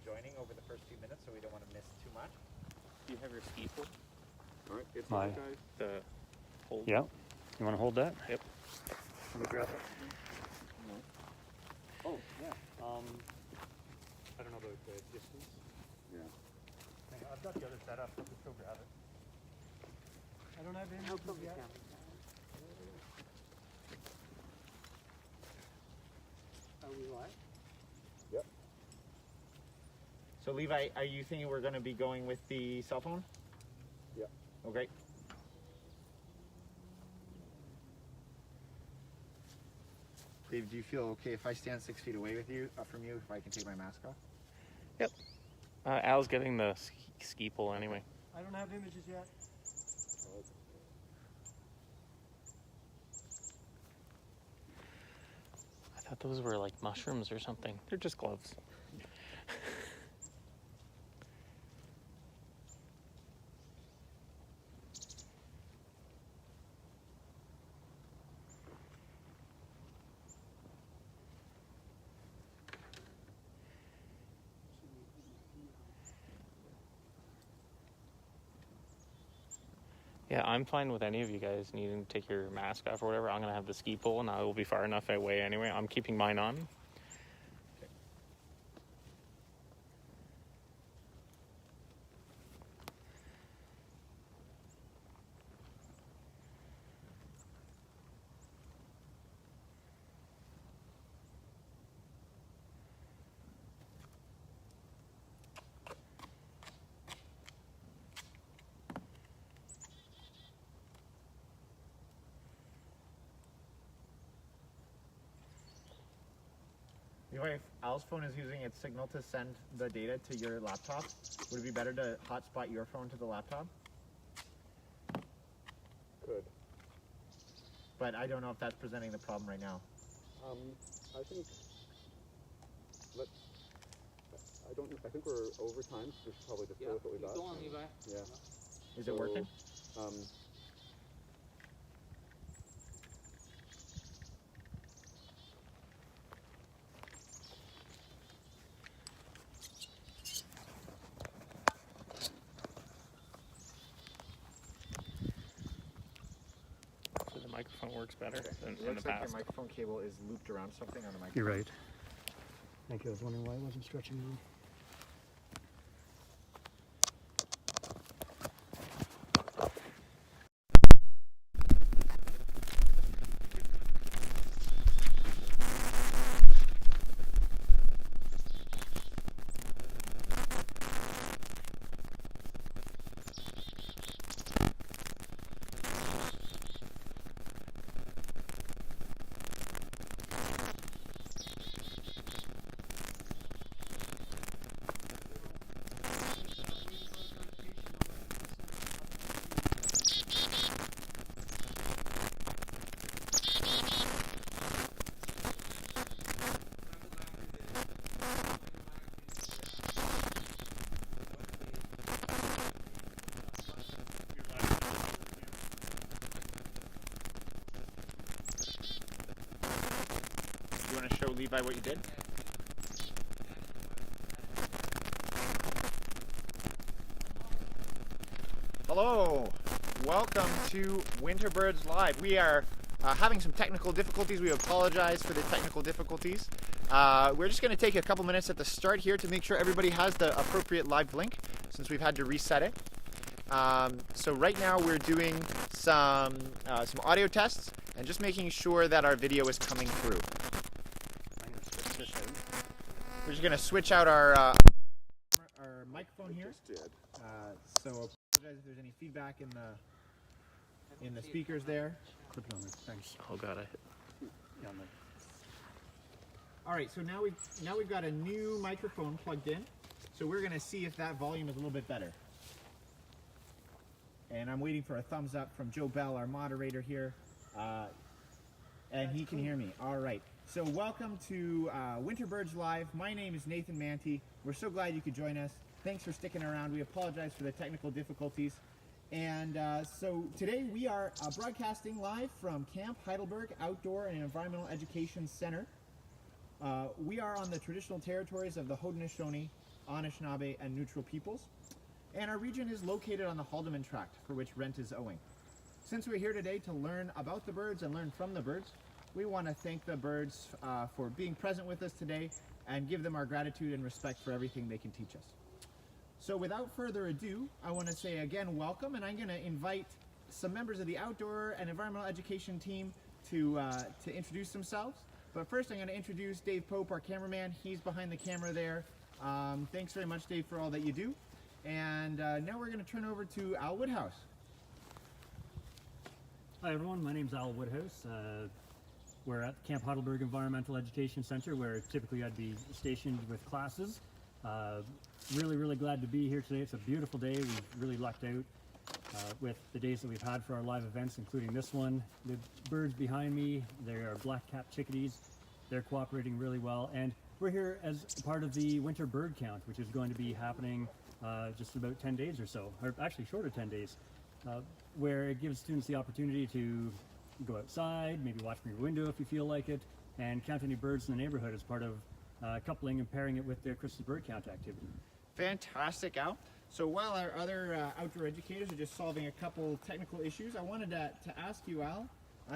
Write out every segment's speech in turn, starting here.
joining over the first few minutes, so we don't want to miss too much. Do you have your ski pole? All right, it's My- guys. The hold? Yeah. You want to hold that? Yep. Let me grab it. No. Oh, yeah. I don't know about the distance. Yeah. Hang on, I've got the other set up. I'll just go grab it. I don't have any yet. Are we live? Yep. So Levi, are you thinking we're going to be going with the cell phone? Yeah. Okay. Dave, do you feel okay if I stand 6 feet away with you, from you, if I can take my mask off? Yep. Al's getting the ski pole anyway. I don't have images yet. I thought those were like mushrooms or something. They're just gloves. Yeah, I'm fine with any of you guys needing to take your mask off or whatever. I'm going to have the ski pole and I will be far enough away anyway. I'm keeping mine on. Levi, if Al's phone is using its signal to send the data to your laptop, would it be better to hotspot your phone to the laptop? Could. But I don't know if that's presenting the problem right now. I think. I don't. I think we're over time. So we should probably just go with what we got. Go on, Levi. Yeah. Is it working? So the microphone works better than It in the looks like past. your microphone cable is looped around something on the microphone. You're right. Thank you. I was wondering why it wasn't stretching out. You want to show Levi what you did? Hello, welcome to Winterbirds Live. We are having some technical difficulties. We apologize for the technical difficulties. We're just going to take a couple minutes at the start here to make sure everybody has the appropriate live link since we've had to reset it. So right now we're doing some audio tests and just making sure that our video is coming through. I'm going to switch this out. We're just going to switch out our microphone here. Just did. So apologize if there's any feedback in the speakers there. Clip it on there. Thanks. Oh god, Yeah, on the All right, so now we've got a new microphone plugged in. So we're going to see if that volume is a little bit better. And I'm waiting for a thumbs up from Joe Bell, our moderator here. And he can hear me. All right. So welcome to Winterbirds Live. My name is Nathan Manty. We're so glad you could join us. Thanks for sticking around. We apologize for the technical difficulties. And so today we are broadcasting live from Camp Heidelberg Outdoor and Environmental Education Center. We are on the traditional territories of the Haudenosaunee, Anishinaabe, and Neutral peoples, and our region is located on the Haldeman Tract, for which rent is owing. Since we're here today to learn about the birds and learn from the birds, we want to thank the birds for being present with us today and give them our gratitude and respect for everything they can teach us. So without further ado, I want to say again welcome, and I'm going to invite some members of the outdoor and environmental education team to introduce themselves. But first I'm going to introduce Dave Pope, our cameraman. He's behind the camera there. Thanks very much, Dave, for all that you do. And now we're going to turn over to Al Woodhouse. Hi everyone, my name's Al Woodhouse. We're at Camp Heidelberg Environmental Education Center, where typically I'd be stationed with classes. Really glad to be here today. It's a beautiful day. We've really lucked out with the days that we've had for our live events, including this one. The birds behind me, they are black-capped chickadees. They're cooperating really well, and we're here as part of the winter bird count, which is going to be happening just about 10 days or so, or actually shorter 10 days, where it gives students the opportunity to go outside, maybe watch from your window if you feel like it, and count any birds in the neighborhood as part of coupling and pairing it with their Christmas bird count activity. Fantastic, Al. So while our other outdoor educators are just solving a couple technical issues, I wanted to ask you, Al,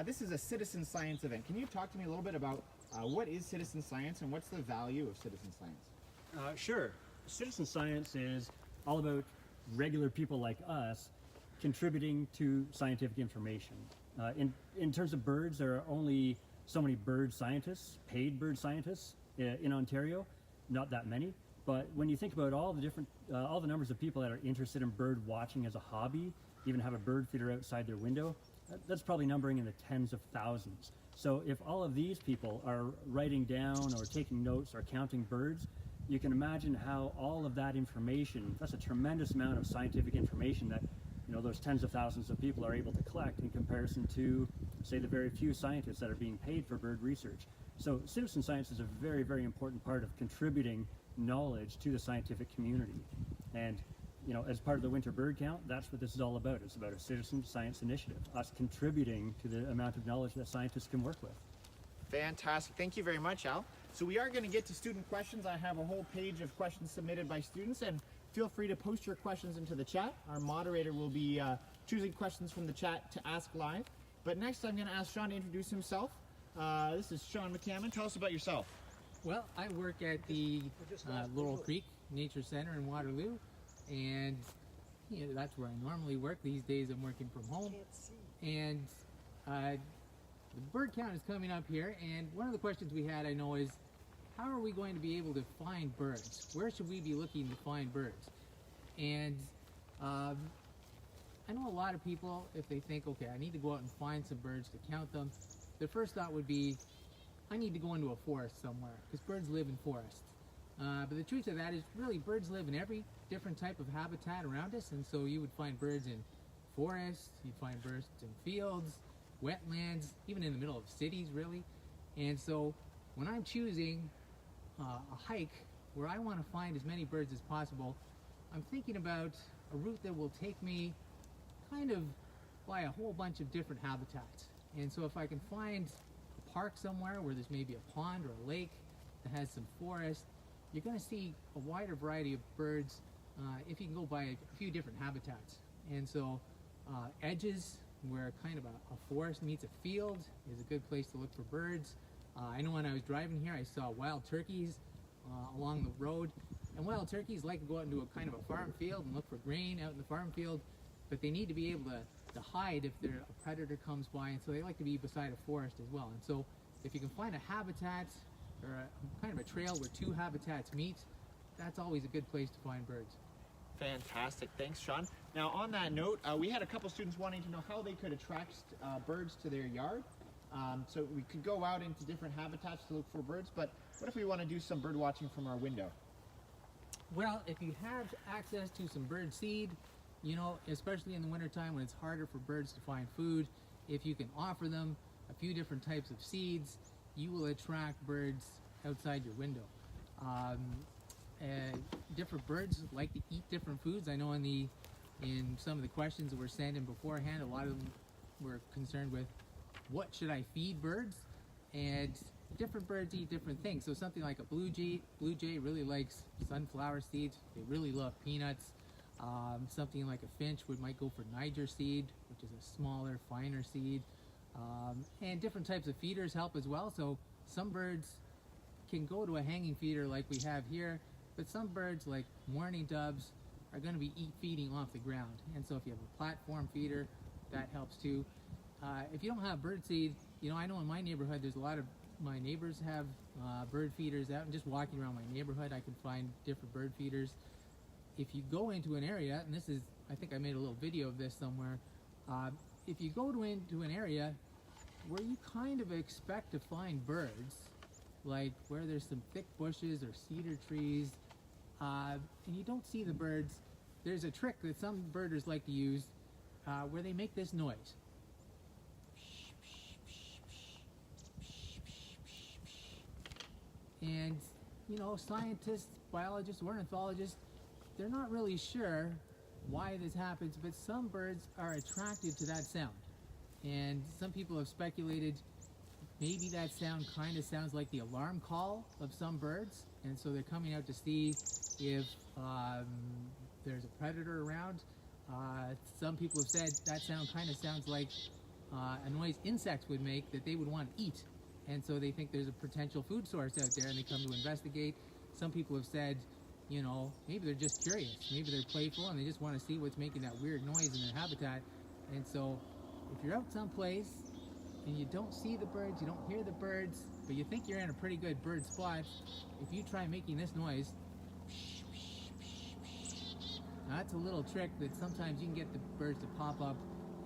this is a citizen science event. Can you talk to me a little bit about what is citizen science and what's the value of citizen science? Sure. Citizen science is all about regular people like us contributing to scientific information. In terms of birds, there are only so many bird scientists, paid bird scientists in Ontario, not that many. But when you think about all the numbers of people that are interested in bird watching as a hobby, even have a bird feeder outside their window, that's probably numbering in the tens of thousands. So if all of these people are writing down or taking notes or counting birds, you can imagine how all of that information, that's a tremendous amount of scientific information that those tens of thousands of people are able to collect in comparison to, say, the very few scientists that are being paid for bird research. So citizen science is a very important part of contributing knowledge to the scientific community. And as part of the winter bird count, that's what this is all about. It's about a citizen science initiative, us contributing to the amount of knowledge that scientists can work with. Fantastic. Thank you very much, Al. So we are going to get to student questions. I have a whole page of questions submitted by students, and feel free to post your questions into the chat. Our moderator will be choosing questions from the chat to ask live. But next I'm going to ask Sean to introduce himself. This is Sean McCammon. Tell us about yourself. Well, I work at the Laurel Creek Nature Center in Waterloo, and that's where I normally work. These days I'm working from home, and the bird count is coming up here, and one of the questions we had, I know, is how are we going to be able to find birds? Where should we be looking to find birds? And I know a lot of people, if they think, okay, I need to go out and find some birds to count them, their first thought would be, I need to go into a forest somewhere, because birds live in forests. But the truth of that is, really, birds live in every different type of habitat around us, and so you would find birds in forests, you'd find birds in fields, wetlands, even in the middle of cities, really. And so when I'm choosing a hike where I want to find as many birds as possible, I'm thinking about a route that will take me kind of by a whole bunch of different habitats. And so if I can find a park somewhere where there's maybe a pond or a lake that has some forest, you're going to see a wider variety of birds if you can go by a few different habitats. And so edges where kind of a forest meets a field is a good place to look for birds. I know when I was driving here, I saw wild turkeys along the road, and wild turkeys like to go out into a kind of a farm field and look for grain out in the farm field, but they need to be able to hide if a predator comes by, and so they like to be beside a forest as well. And so if you can find a habitat or kind of a trail where two habitats meet, that's always a good place to find birds. Fantastic. Thanks, Sean. Now, on that note, we had a couple students wanting to know how they could attract birds to their yard. So we could go out into different habitats to look for birds, but what if we want to do some bird watching from our window? Well, if you have access to some bird seed, especially in the wintertime when it's harder for birds to find food, if you can offer them a few different types of seeds, you will attract birds outside your window. Different birds like to eat different foods. I know in some of the questions that were sent in beforehand, a lot of them were concerned with what should I feed birds, and different birds eat different things. So something like a blue jay really likes sunflower seeds. They really love peanuts. Something like a finch might go for Niger seed, which is a smaller, finer seed. And different types of feeders help as well. So some birds can go to a hanging feeder like we have here, but some birds like mourning doves are going to be feeding off the ground. And so if you have a platform feeder, that helps too. If you don't have bird seed, you know, I know in my neighborhood there's a lot of my neighbors have bird feeders out, and just walking around my neighborhood I can find different bird feeders. If you go into an area, and this is, I think I made a little video of this somewhere, if you go into an area where you kind of expect to find birds, like where there's some thick bushes or cedar trees, and you don't see the birds, there's a trick that some birders like to use where they make this noise. And, you know, scientists, biologists, ornithologists, they're not really sure why this happens, but some birds are attracted to that sound. And some people have speculated maybe that sound kind of sounds like the alarm call of some birds, and so they're coming out to see if there's a predator around. Some people have said that sound kind of sounds like a noise insects would make that they would want to eat, and so they think there's a potential food source out there and they come to investigate. Some people have said, you know, maybe they're just curious, maybe they're playful and they just want to see what's making that weird noise in their habitat. And so if you're out someplace and you don't see the birds, you don't hear the birds, but you think you're in a pretty good bird spot, if you try making this noise, now that's a little trick that sometimes you can get the birds to pop up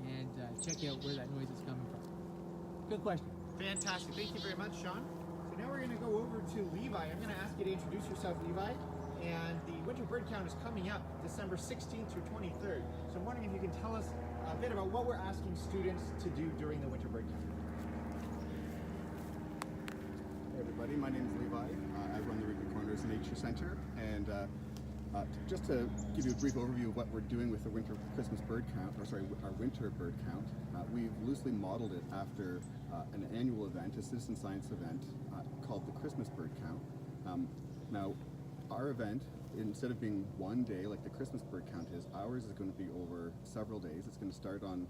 and check out where that noise is coming from. Good question. Fantastic. Thank you very much, Sean. So now we're going to go over to Levi. I'm going to ask you to introduce yourself, Levi. And the winter bird count is coming up December 16th through 23rd. So I'm wondering if you can tell us a bit about what we're asking students to do during the winter bird count. Hey everybody, my name is Levi. I run the Wrigley Corners Nature Center, and just to give you a brief overview of what we're doing with the Christmas bird count, our winter bird count, we've loosely modeled it after an annual event, a citizen science event called the Christmas bird count. Now, our event, instead of being one day like the Christmas bird count is, ours is going to be over several days. It's going to start on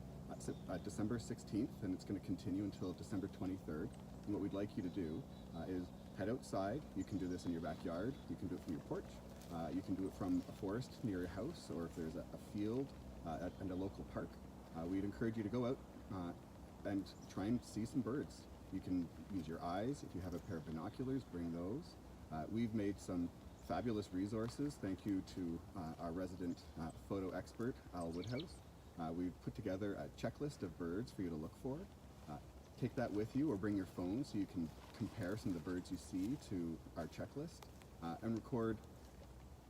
December 16th, and it's going to continue until December 23rd. And what we'd like you to do is head outside. You can do this in your backyard. You can do it from your porch. You can do it from a forest near your house, or if there's a field and a local park. We'd encourage you to go out and try and see some birds. You can use your eyes. If you have a pair of binoculars, bring those. We've made some fabulous resources. Thank you to our resident photo expert, Al Woodhouse. We've put together a checklist of birds for you to look for. Take that with you, or bring your phone so you can compare some of the birds you see to our checklist, and record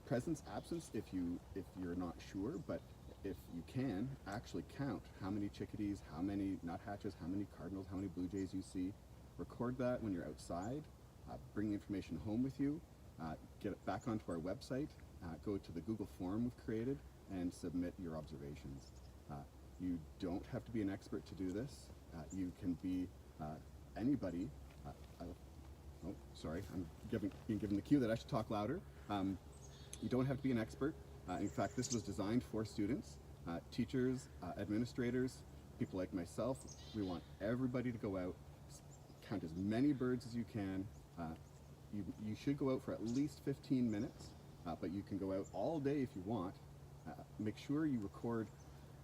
presence, absence if you're not sure, but if you can, actually count how many chickadees, how many nuthatches, how many cardinals, how many blue jays you see. Record that when you're outside. Bring the information home with you. Get it back onto our website. Go to the Google form we've created and submit your observations. You don't have to be an expert to do this. You can be anybody. Oh, sorry, I'm being given the cue that I should talk louder. You don't have to be an expert. In fact, this was designed for students, teachers, administrators, people like myself. We want everybody to go out, count as many birds as you can. You should go out for at least 15 minutes, but you can go out all day if you want. Make sure you record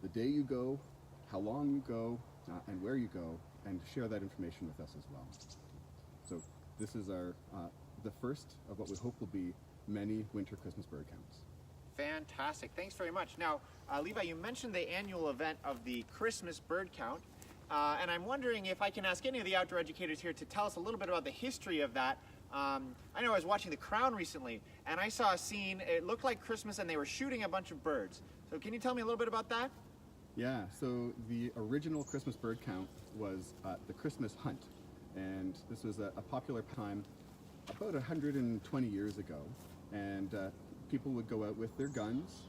the day you go, how long you go, and where you go, and share that information with us as well. So this is the first of what we hope will be many winter Christmas bird counts. Fantastic. Thanks very much. Now, Levi, you mentioned the annual event of the Christmas bird count, and I'm wondering if I can ask any of the outdoor educators here to tell us a little bit about the history of that. I know I was watching The Crown recently, and I saw a scene, it looked like Christmas, and they were shooting a bunch of birds. So can you tell me a little bit about that? Yeah, so the original Christmas bird count was the Christmas hunt, and this was a popular time about 120 years ago, and people would go out with their guns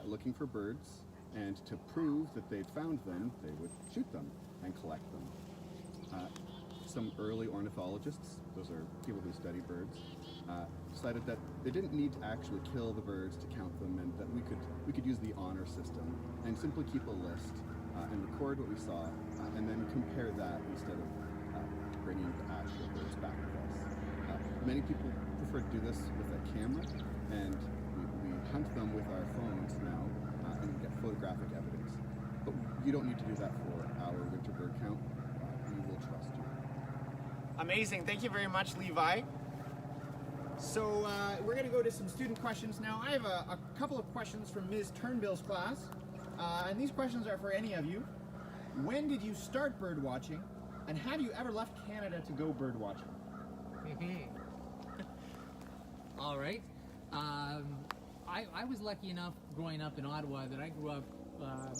looking for birds, and to prove that they'd found them, they would shoot them and collect them. some early ornithologists, those are people who study birds, decided that they didn't need to actually kill the birds to count them, and that we could use the honor system and simply keep a list and record what we saw, and then compare that instead of bringing the actual birds back with us. Many people prefer to do this with a camera, and we hunt them with our phones now, and we get photographic evidence. But you don't need to do that for our winter bird count. We will trust you. Amazing. Thank you very much, Levi. So we're going to go to some student questions now. I have a couple of questions from Ms. Turnbill's class, and these questions are for any of you. When did you start bird watching, and have you ever left Canada to go bird watching? All right. I was lucky enough growing up in Ottawa that I grew up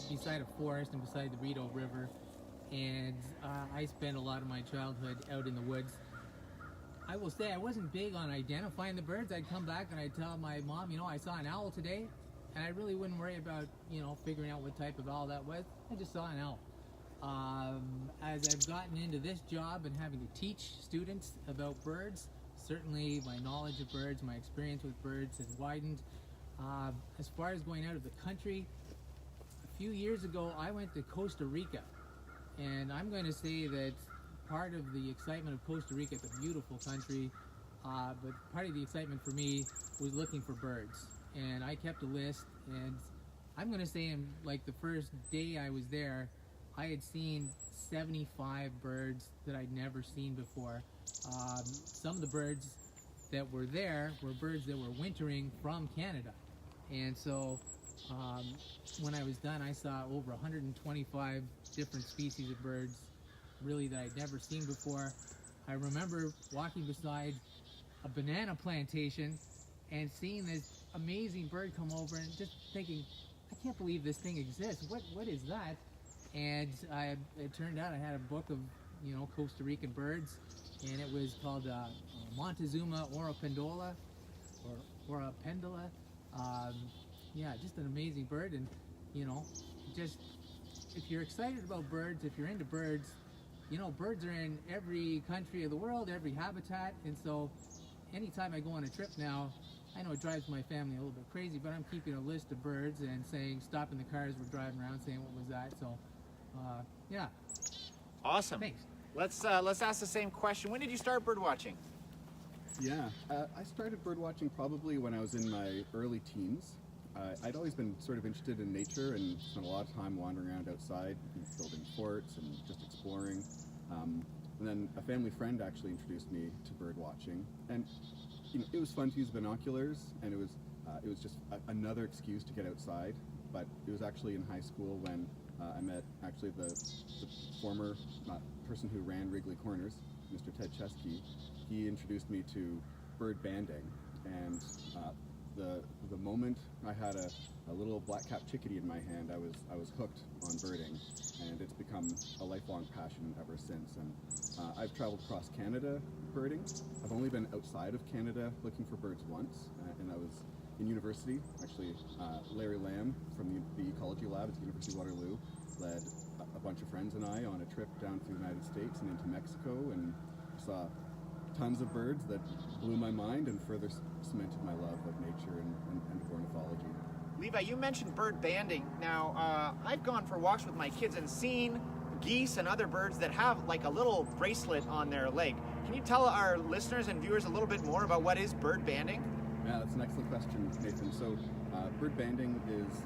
beside a forest and beside the Rideau River, and I spent a lot of my childhood out in the woods. I will say I wasn't big on identifying the birds. I'd come back and I'd tell my mom, you know, I saw an owl today, and I really wouldn't worry about, you know, figuring out what type of owl that was. I just saw an owl. As I've gotten into this job and having to teach students about birds, certainly my knowledge of birds, my experience with birds has widened. As far as going out of the country, a few years ago I went to Costa Rica, and I'm going to say that part of the excitement of Costa Rica, it's a beautiful country, but part of the excitement for me was looking for birds, and I kept a list, and I'm going to say in like the first day I was there, I had seen 75 birds that I'd never seen before. Some of the birds that were there were birds that were wintering from Canada. And so when I was done, I saw over 125 different species of birds, really that I'd never seen before. I remember walking beside a banana plantation and seeing this amazing bird come over and just thinking, I can't believe this thing exists. What is that? And it turned out I had a book of, you know, Costa Rican birds, and it was called Montezuma oropendola, or oropendola. Yeah, just an amazing bird. And, you know, just if you're excited about birds, if you're into birds, you know, birds are in every country of the world, every habitat. And so anytime I go on a trip now, I know it drives my family a little bit crazy, but I'm keeping a list of birds and saying, stopping the cars we're driving around, saying, what was that? So, yeah. Awesome. Thanks. Let's ask the same question. When did you start bird watching? Yeah, I started bird watching probably when I was in my early teens. I'd always been sort of interested in nature and spent a lot of time wandering around outside, building forts and just exploring. And then a family friend actually introduced me to bird watching, and you know, it was fun to use binoculars, and it was just another excuse to get outside. But it was actually in high school when I met actually the former person who ran Wrigley Corners, Mr. Ted Chesky. He introduced me to bird banding, and the moment I had a little black-capped chickadee in my hand, I was hooked on birding, and it's become a lifelong passion ever since. And I've traveled across Canada birding. I've only been outside of Canada looking for birds once, and I was in university. Actually, Larry Lamb from the ecology lab at the University of Waterloo led a bunch of friends and I on a trip down through the United States and into Mexico, and saw tons of birds that blew my mind and further cemented my love of nature and of ornithology. Levi, you mentioned bird banding. Now, I've gone for walks with my kids and seen geese and other birds that have like a little bracelet on their leg. Can you tell our listeners and viewers a little bit more about what is bird banding? Yeah, that's an excellent question, Nathan. So, bird banding is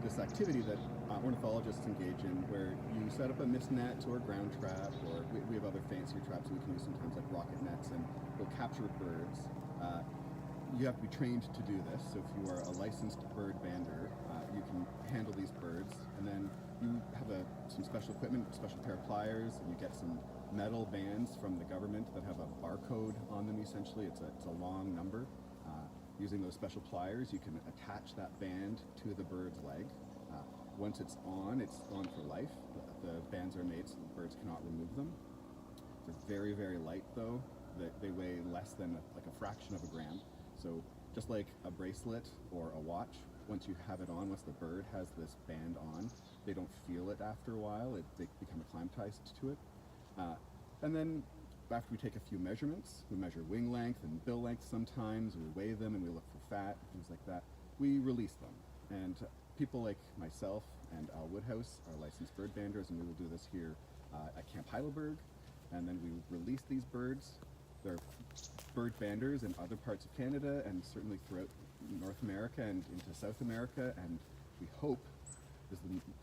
this activity that ornithologists engage in, where you set up a mist net or a ground trap, or we have other fancier traps we can use sometimes, like rocket nets, and we'll capture birds. You have to be trained to do this, so if you are a licensed bird bander, you can handle these birds, and then you have some special equipment, a special pair of pliers, and you get some metal bands from the government that have a barcode on them. Essentially, it's a long number. Using those special pliers, you can attach that band to the bird's leg. Once it's on for life. The bands are made so the birds cannot remove them. They're very, very light though. They weigh less than like a fraction of a gram. So just like a bracelet or a watch, once you have it on, once the bird has this band on, they don't feel it after a while. They become acclimatized to it. And then after we take a few measurements, we measure wing length and bill length sometimes, we weigh them and we look for fat, things like that, we release them. And people like myself and Al Woodhouse are licensed bird banders, and we will do this here at Camp Heidelberg. And then we release these birds. They're bird banders in other parts of Canada and certainly throughout North America and into South America. And we hope,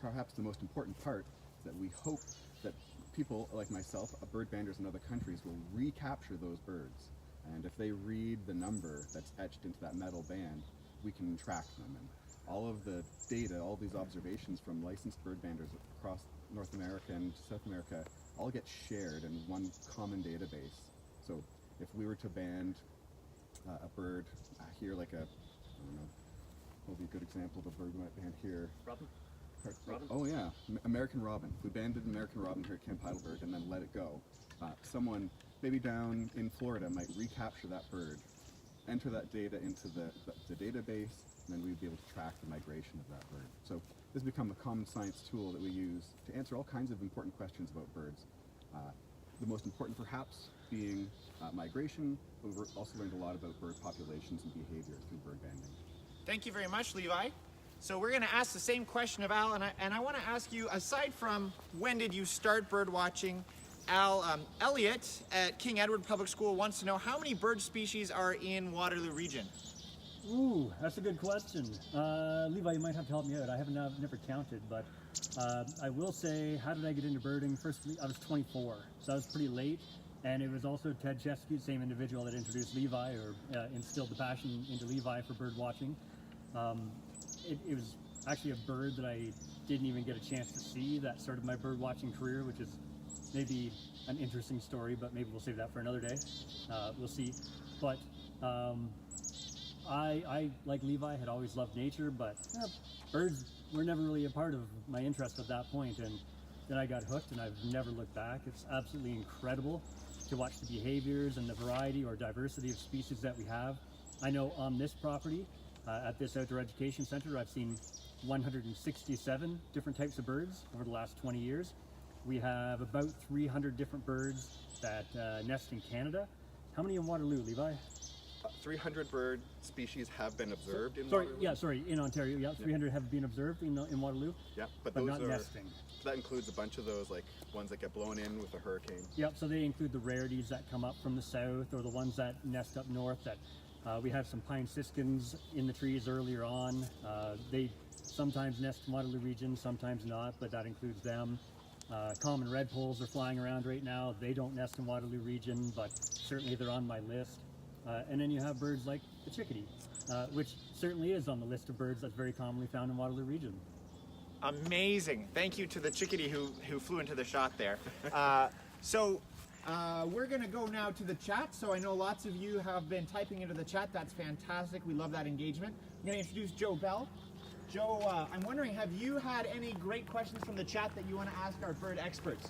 perhaps the most important part, is that we hope that people like myself, bird banders in other countries, will recapture those birds. And if they read the number that's etched into that metal band, we can track them. And all of the data, all these observations from licensed bird banders across North America and South America all get shared in one common database. So if we were to band a bird here, like I don't know, what would be a good example of a bird we might band here? Robin? Robin? Oh yeah, American robin. If we banded American robin here at Camp Heidelberg and then let it go, someone maybe down in Florida might recapture that bird, enter that data into the database, and then we'd be able to track the migration of that bird. So this has become a common science tool that we use to answer all kinds of important questions about birds. The most important perhaps being migration, but we've also learned a lot about bird populations and behavior through bird banding. Thank you very much, Levi. So we're going to ask the same question of Al, and I want to ask you, aside from when did you start bird watching, Al, Elliot at King Edward Public School wants to know how many bird species are in Waterloo region? Ooh, that's a good question. Levi, you might have to help me out. I've never counted, but I will say, how did I get into birding? First, I was 24, so I was pretty late. And it was also Ted Chesky, same individual that introduced Levi, or instilled the passion into Levi for bird watching. It was actually a bird that I didn't even get a chance to see that started my bird watching career, which is maybe an interesting story, but maybe we'll save that for another day. We'll see. But I, like Levi, had always loved nature, but birds were never really a part of my interest at that point. And then I got hooked, and I've never looked back. It's absolutely incredible to watch the behaviors and the variety or diversity of species that we have. I know on this property, at this outdoor education center, I've seen 167 different types of birds over the last 20 years. We have about 300 different birds that nest in Canada. How many in Waterloo, Levi? 300 bird species have been observed in Sorry, Waterloo. yeah, sorry, in Ontario. Yeah, 300 have been observed in Waterloo. Yeah, but but those not are nesting. that includes a bunch of those like ones that get blown in with a hurricane. Yep, so they include the rarities that come up from the south, or the ones that nest up north. That we have some pine siskins in the trees earlier on. They sometimes nest in Waterloo region, sometimes not, but that includes them. Common redpolls are flying around right now. They don't nest in Waterloo region, but certainly they're on my list. And then you have birds like the chickadee, which certainly is on the list of birds that's very commonly found in Waterloo region. Amazing. Thank you to the chickadee who flew into the shot there. We're going to go now to the chat. So I know lots of you have been typing into the chat. That's fantastic. We love that engagement. I'm going to introduce Joe Bell. Joe, I'm wondering, have you had any great questions from the chat that you want to ask our bird experts?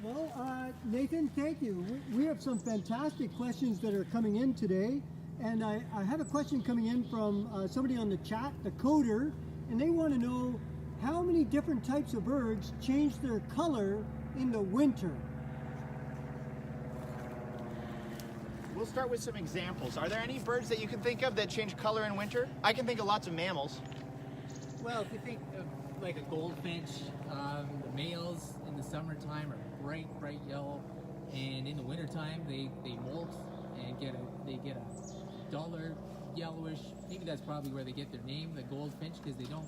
Well, Nathan, thank you. We have some fantastic questions that are coming in today. And I have a question coming in from somebody on the chat, the coder, and they want to know how many different types of birds change their color in the winter. We'll start with some examples. Are there any birds that you can think of that change color in winter? I can think of lots of mammals. Well, if you think of like a goldfinch, the males in the summertime are bright yellow, and in the wintertime they molt and get a duller yellowish. Maybe that's probably where they get their name, the goldfinch, because they don't.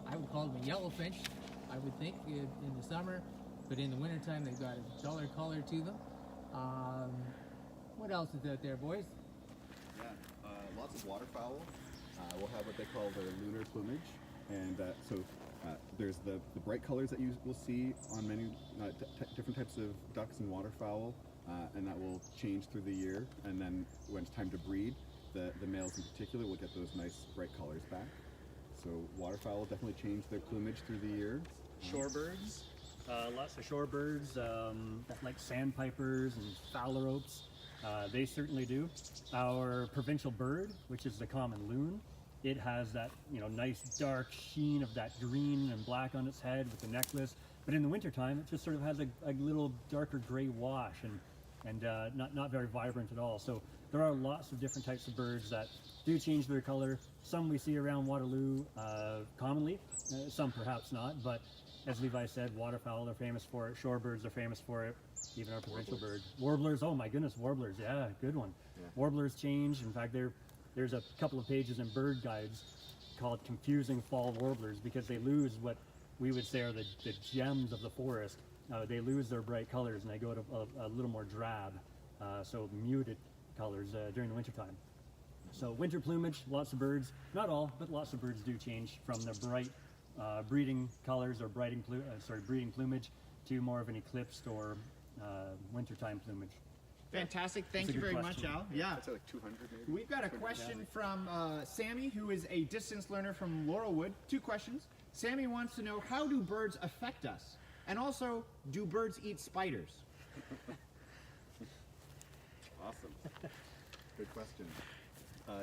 I would call them a yellowfinch, I would think, in the summer, but in the wintertime they've got a duller color to them. What else is out there, boys? Yeah, lots of waterfowl will have what they call their lunar plumage, and there's the bright colors that you will see on many different types of ducks and waterfowl, and that will change through the year. And then when it's time to breed, the males in particular will get those nice bright colors back. So waterfowl definitely change their plumage through the year. Shorebirds, lots of shorebirds, like sandpipers and phalaropes. They certainly do. Our provincial bird, which is the common loon, it has that nice dark sheen of that green and black on its head with the necklace. But in the wintertime, it just sort of has a little darker gray wash. And and not very vibrant at all. So there are lots of different types of birds that do change their color. Some we see around Waterloo commonly, some perhaps not, but as Levi said, waterfowl are famous for it, shorebirds are famous for it, even our provincial bird. Warblers, oh my goodness, warblers, yeah, good one. Yeah. Warblers change. In fact, there's a couple of pages in bird guides called Confusing Fall Warblers, because they lose what we would say are the gems of the forest. They lose their bright colors and they go to a little more drab, so muted colors during the wintertime. So winter plumage, lots of birds, not all, but lots of birds do change from their bright breeding colors or breeding plumage to more of an eclipsed or wintertime plumage. Fantastic. Thank you very much, Al. Yeah. I'd say like 200 maybe. We've got a question from Sammy, who is a distance learner from Laurelwood. 2 questions. Sammy wants to know, how do birds affect us? And also, do birds eat spiders? Awesome. Good question.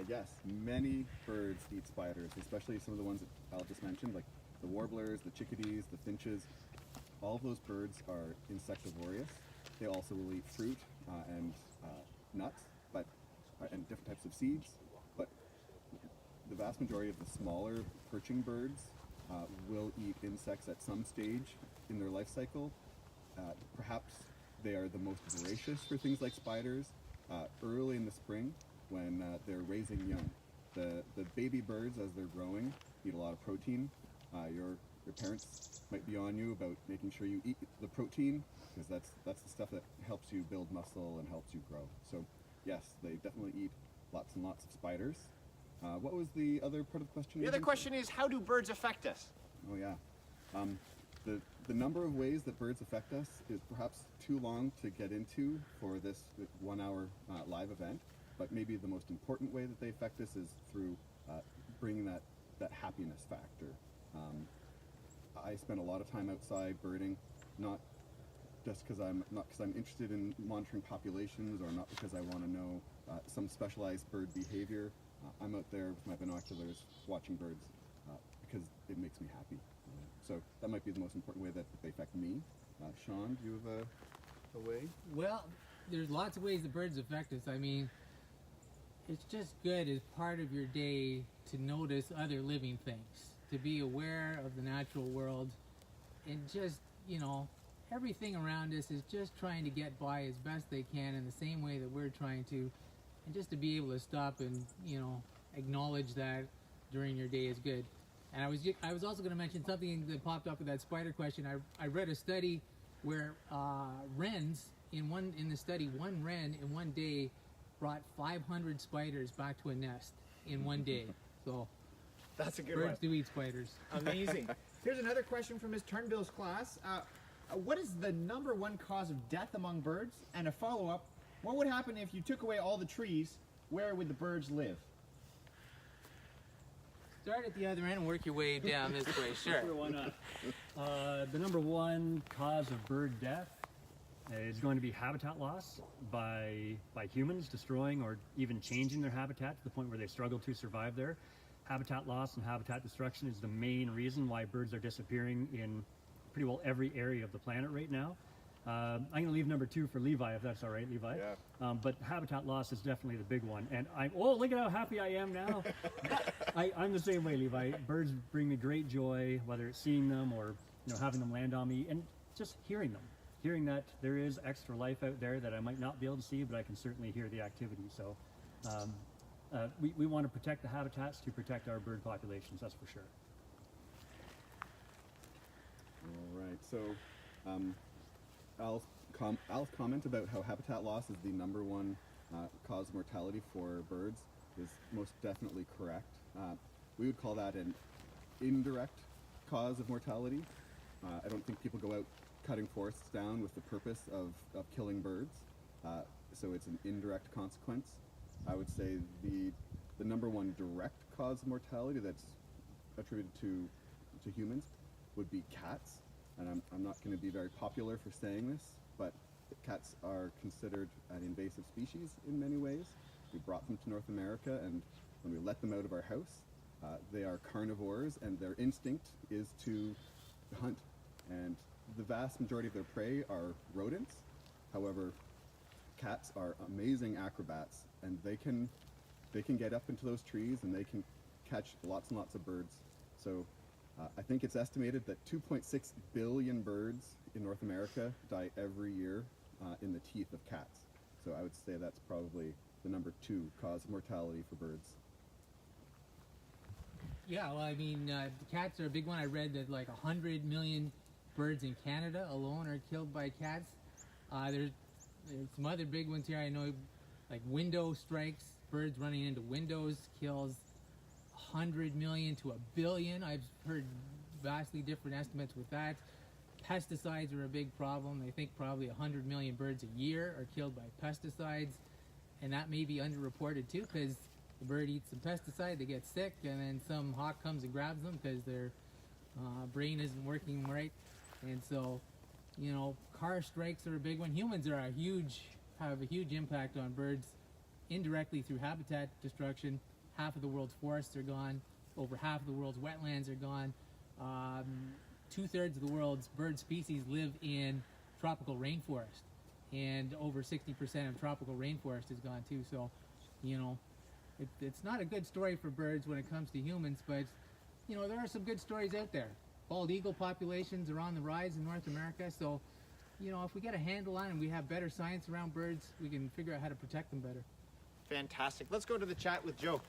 Yes, many birds eat spiders, especially some of the ones that Al just mentioned, like the warblers, the chickadees, the finches. All of those birds are insectivorous. They also will eat fruit and nuts, and different types of seeds. But the vast majority of the smaller perching birds will eat insects at some stage in their life cycle. Perhaps they are the most voracious for things like spiders early in the spring when they're raising young. The baby birds, as they're growing, eat a lot of protein. Your parents might be on you about making sure you eat the protein, because that's the stuff that helps you build muscle and helps you grow. So yes, they definitely eat lots and lots of spiders. What was the other part of the question? The other question is, how do birds affect us? Oh yeah. The number of ways that birds affect us is perhaps too long to get into for this 1 hour live event, but maybe the most important way that they affect us is through bringing that happiness factor. I spend a lot of time outside birding, not just because I'm interested in monitoring populations, or not because I want to know some specialized bird behavior. I'm out there with my binoculars watching birds because it makes me happy. So that might be the most important way that they affect me. Sean, do you have a way? Well, there's lots of ways the birds affect us. I mean, it's just good as part of your day to notice other living things, to be aware of the natural world, and just, everything around us is just trying to get by as best they can in the same way that we're trying to, and just to be able to stop and, acknowledge that during your day is good. And I was also going to mention something that popped up with that spider question. I read a study where wrens, in the study, one wren in one day brought 500 spiders back to a nest in one day. So That's a good one. birds do eat spiders. Amazing. Here's another question from Ms. Turnbill's class. What is the #1 cause of death among birds? And a follow-up, what would happen if you took away all the trees? Where would the birds live? Start at the other end and work your way down this way. Sure. Sure, why not? The #1 cause of bird death is going to be habitat loss by humans destroying or even changing their habitat to the point where they struggle to survive there. Habitat loss and habitat destruction is the main reason why birds are disappearing in pretty well every area of the planet right now. I'm going to leave #2 for Levi, if that's all right, Levi. Yeah. But habitat loss is definitely the big one. And look at how happy I am now. I'm the same way, Levi. Birds bring me great joy, whether it's seeing them or having them land on me, and just hearing them. Hearing that there is extra life out there that I might not be able to see, but I can certainly hear the activity. So we want to protect the habitats to protect our bird populations, that's for sure. All right. So Al's comment about how habitat loss is the #1 cause of mortality for birds is most definitely correct. We would call that an indirect cause of mortality. I don't think people go out cutting forests down with the purpose of killing birds, so it's an indirect consequence. I would say the #1 direct cause of mortality that's attributed to humans would be cats. And I'm not going to be very popular for saying this, but cats are considered an invasive species in many ways. We brought them to North America, and when we let them out of our house, they are carnivores, and their instinct is to hunt. And the vast majority of their prey are rodents. However, cats are amazing acrobats, and they can get up into those trees and they can catch lots and lots of birds. So I think it's estimated that 2.6 billion birds in North America die every year in the teeth of cats. So I would say that's probably the number 2 cause of mortality for birds. Yeah, well, I mean, the cats are a big one. I read that like 100 million birds in Canada alone are killed by cats. There's some other big ones here. I know, like window strikes, birds running into windows kills 100 million to 1 billion. I've heard vastly different estimates with that. Pesticides are a big problem. They think probably 100 million birds a year are killed by pesticides, and that may be underreported too, because the bird eats some pesticide, they get sick, and then some hawk comes and grabs them because their brain isn't working right. And so, you know, car strikes are a big one. Humans are have a huge impact on birds indirectly through habitat destruction. Half of the world's forests are gone. Over half of the world's wetlands are gone. 2/3 of the world's bird species live in tropical rainforest, and over 60% of tropical rainforest is gone too. So, you know, it's not a good story for birds when it comes to humans, but, you know, there are some good stories out there. Bald eagle populations are on the rise in North America, so, you know, if we get a handle on it and we have better science around birds, we can figure out how to protect them better. Fantastic. Let's go to the chat with Joe.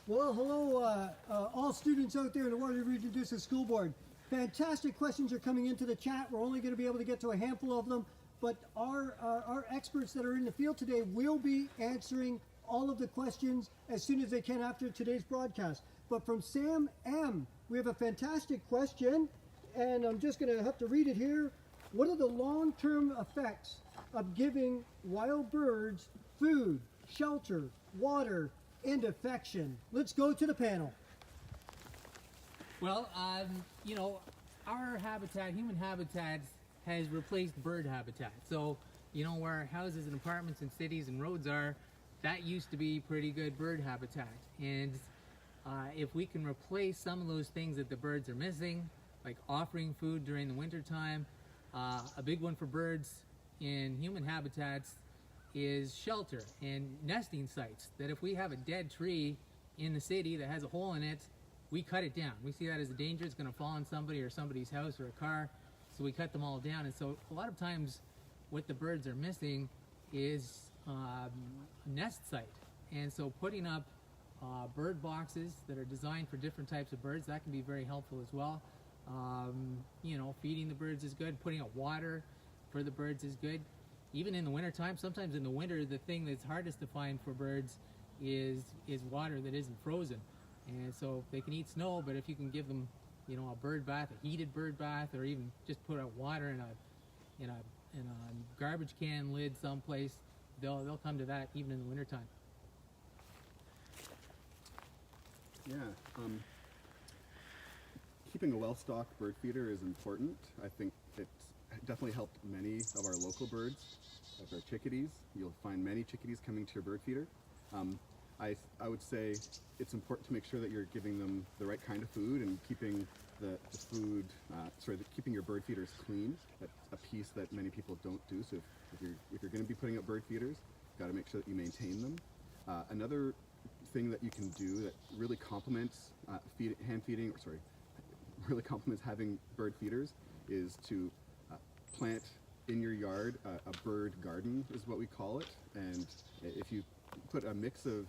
Well, hello, all students out there in the Waterloo Region District School Board. Fantastic questions are coming into the chat. We're only going to be able to get to a handful of them, but our experts that are in the field today will be answering all of the questions as soon as they can after today's broadcast. But from Sam M, we have a fantastic question, and I'm just going to have to read it here. What are the long-term effects of giving wild birds food, shelter, water, and affection? Let's go to the panel. Well, you know, our habitat, human habitat, has replaced bird habitat. So, you know, where houses and apartments and cities and roads are, that used to be pretty good bird habitat. And if we can replace some of those things that the birds are missing, like offering food during the winter time, a big one for birds in human habitats is shelter and nesting sites. That if we have a dead tree in the city that has a hole in it, we cut it down. We see that as a danger. It's going to fall on somebody or somebody's house or a car, so we cut them all down. And so a lot of times what the birds are missing is a nest site. And so putting up bird boxes that are designed for different types of birds, that can be very helpful as well. You know, feeding the birds is good. Putting out water for the birds is good. Even in the wintertime, sometimes in the winter, the thing that's hardest to find for birds is water that isn't frozen. And so they can eat snow, but if you can give them, you know, a bird bath, a heated bird bath, or even just put out water in a garbage can lid someplace, they'll come to that even in the wintertime. Yeah, keeping a well-stocked bird feeder is important. I think it's definitely helped many of our local birds, like our chickadees. You'll find many chickadees coming to your bird feeder. I would say it's important to make sure that you're giving them the right kind of food and keeping the food, keeping your bird feeders clean. That's a piece that many people don't do. So if you're going to be putting up bird feeders, you've got to make sure that you maintain them. Another thing that you can do that really complements really complements having bird feeders is to plant in your yard a bird garden, is what we call it. And if you put a mix of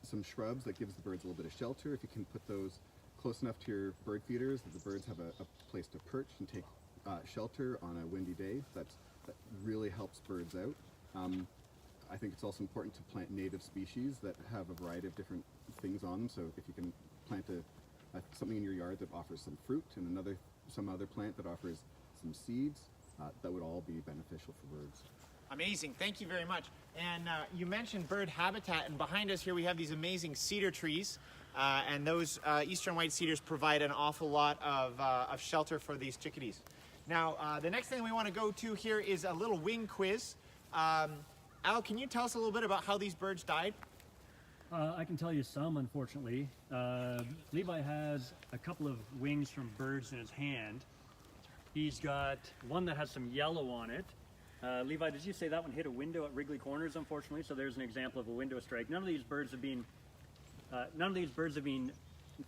some shrubs that gives the birds a little bit of shelter, if you can put those close enough to your bird feeders that the birds have a place to perch and take shelter on a windy day, that really helps birds out. I think it's also important to plant native species that have a variety of different things on them. So if you can plant something in your yard that offers some fruit and some other plant that offers some seeds, that would all be beneficial for birds. Amazing. Thank you very much. And you mentioned bird habitat, and behind us here we have these amazing cedar trees, and those eastern white cedars provide an awful lot of shelter for these chickadees. Now, the next thing we want to go to here is a little wing quiz. Al, can you tell us a little bit about how these birds died? I can tell you some, unfortunately. Levi has a couple of wings from birds in his hand. He's got one that has some yellow on it, Levi, did you say that one hit a window at Wrigley Corners, unfortunately? So there's an example of a window strike. None of these birds have been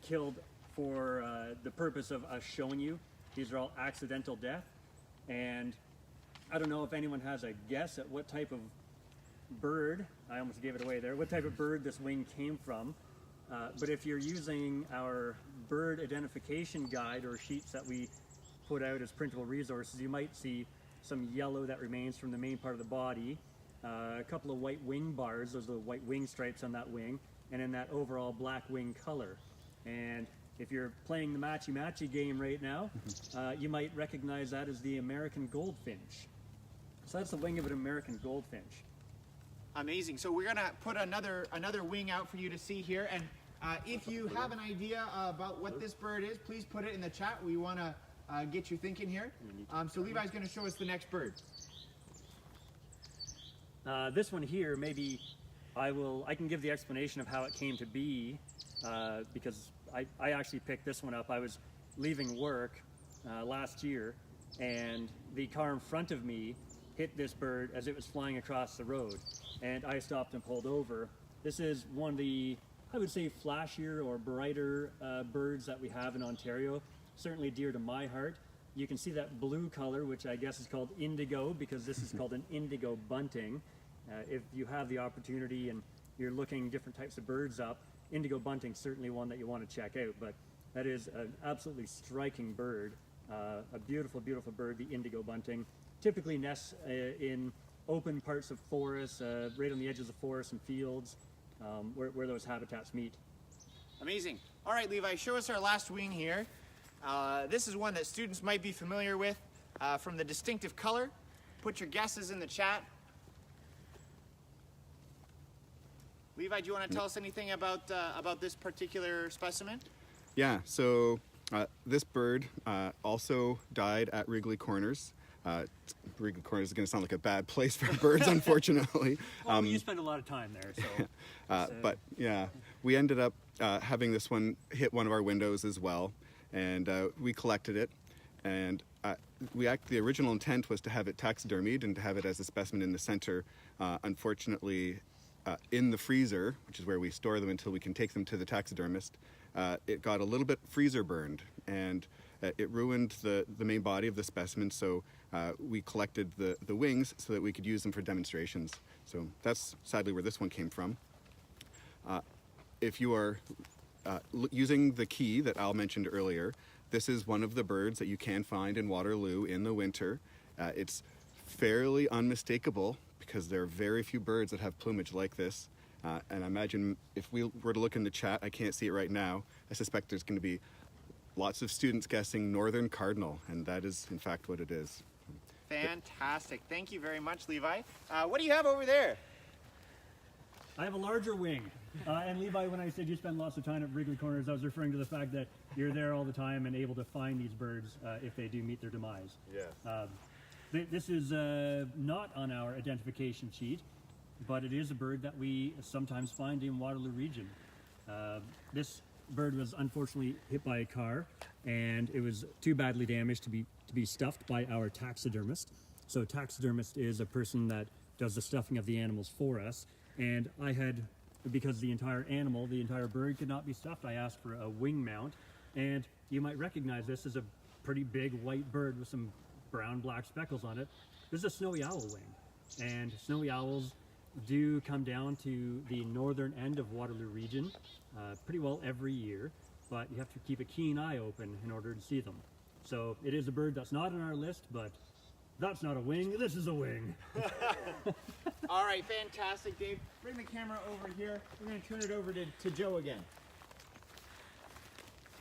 killed for the purpose of us showing you. These are all accidental death. And I don't know if anyone has a guess at what type of bird, I almost gave it away there, what type of bird this wing came from. But if you're using our bird identification guide or sheets that we put out as printable resources, you might see some yellow that remains from the main part of the body, a couple of white wing bars, those are the white wing stripes on that wing, and then that overall black wing color. And if you're playing the matchy-matchy game right now, you might recognize that as the American goldfinch. So that's the wing of an American goldfinch. Amazing. So we're gonna put another wing out for you to see here, and if you have an idea about what this bird is, please put it in the chat. We want to get you thinking here. So Levi's going to show us the next bird. This one here, maybe I can give the explanation of how it came to be, because I actually picked this one up. I was leaving work last year, and the car in front of me hit this bird as it was flying across the road, and I stopped and pulled over. This is one of the, I would say, flashier or brighter birds that we have in Ontario, certainly dear to my heart. You can see that blue color, which I guess is called indigo, because this is called an indigo bunting. If you have the opportunity and you're looking different types of birds up, indigo bunting is certainly one that you want to check out, but that is an absolutely striking bird, a beautiful, beautiful bird, the indigo bunting. Typically nests in open parts of forests, right on the edges of forests and fields, where those habitats meet. Amazing. All right, Levi, show us our last wing here. This is one that students might be familiar with from the distinctive color. Put your guesses in the chat. Levi, do you want to tell us anything about this particular specimen? Yeah, so this bird also died at Wrigley Corners. Wrigley Corners is going to sound like a bad place for birds, unfortunately. Well, you spend a lot of time there, so. But yeah, we ended up having this one hit one of our windows as well, and we collected it. And the original intent was to have it taxidermied and to have it as a specimen in the center. Unfortunately, in the freezer, which is where we store them until we can take them to the taxidermist, it got a little bit freezer burned, and it ruined the main body of the specimen. So we collected the wings so that we could use them for demonstrations. So that's sadly where this one came from. If you are using the key that Al mentioned earlier, this is one of the birds that you can find in Waterloo in the winter. It's fairly unmistakable because there are very few birds that have plumage like this. And I imagine if we were to look in the chat, I can't see it right now, I suspect there's going to be lots of students guessing northern cardinal, and that is in fact what it is. Fantastic. Thank you very much, Levi. What do you have over there? I have a larger wing. And Levi, when I said you spend lots of time at Wrigley Corners, I was referring to the fact that you're there all the time and able to find these birds if they do meet their demise. Yes. This is not on our identification sheet, but it is a bird that we sometimes find in Waterloo region. This bird was unfortunately hit by a car, and it was too badly damaged to be stuffed by our taxidermist. So taxidermist is a person that does the stuffing of the animals for us, and I had, because the entire bird could not be stuffed, I asked for a wing mount, and you might recognize this as a pretty big white bird with some brown-black speckles on it. This is a snowy owl wing, and snowy owls do come down to the northern end of Waterloo region pretty well every year, but you have to keep a keen eye open in order to see them. So it is a bird that's not on our list, but that's not a wing, this is a wing. All right, fantastic, Dave. Bring the camera over here. We're going to turn it over to Joe again.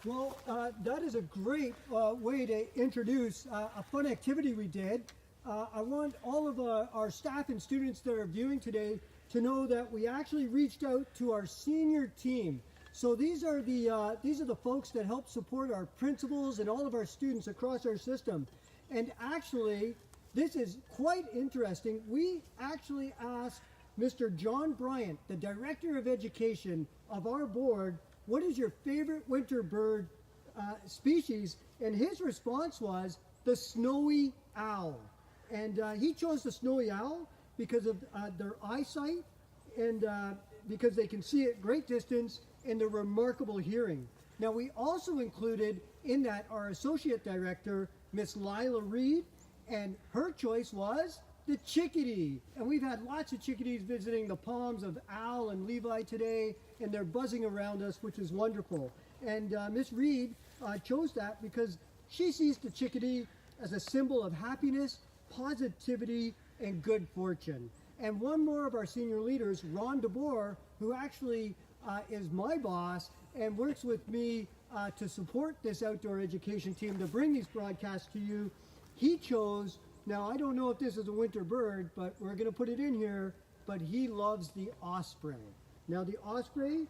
Well, that is a great way to introduce a fun activity we did. I want all of our staff and students that are viewing today to know that we actually reached out to our senior team. So these are the folks that help support our principals and all of our students across our system. And actually, this is quite interesting. We actually asked Mr. John Bryant, the Director of Education of our board, what is your favorite winter bird species? And his response was the snowy owl. And he chose the snowy owl because of their eyesight and because they can see at great distance and their remarkable hearing. Now, we also included in that our associate director, Miss Lila Reed, and her choice was the chickadee. And we've had lots of chickadees visiting the palms of Al and Levi today, and they're buzzing around us, which is wonderful. And Miss Reed chose that because she sees the chickadee as a symbol of happiness, positivity, and good fortune. And one more of our senior leaders, Ron DeBoer, who actually is my boss and works with me to support this outdoor education team to bring these broadcasts to you, he chose, now I don't know if this is a winter bird, but we're going to put it in here, but he loves the osprey. Now the osprey,